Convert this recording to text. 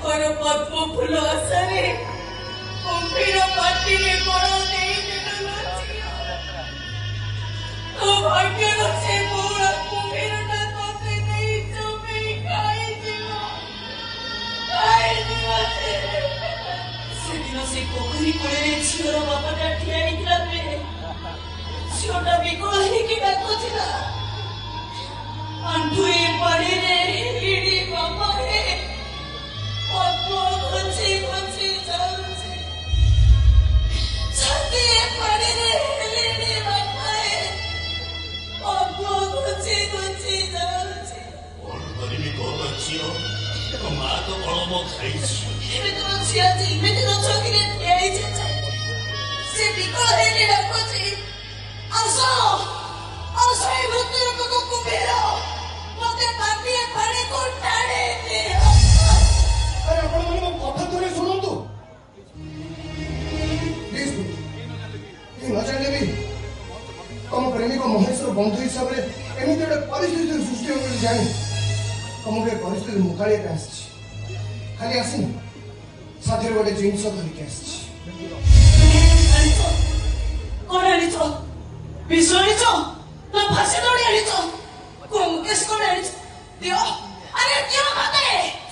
चंपर पद्म फूल आसरे कुंभीर पाटी गोड़ तो भाग्य से पूरा कुंभीर से पोखरी कूड़े झीर बापाटा ठिया झीटा विकल डाकुला आंठुए पाड़ी बापा घोची घोची जाऊे छाती पाड़ी बापा घोची घोची जाऊे माँ तो कलम खाई तुम प्रेमिक महेश्वर बंधु हिसाब से एमती गोटे परिस्थिति सृष्टि हो जानी तुम गोटे परिस्थिति मुकाड़ा खाली आसनी साथी गोटे जिनस धरिक फांसी दौड़ी आनी मुकेश कौन दियो अरे दियो मत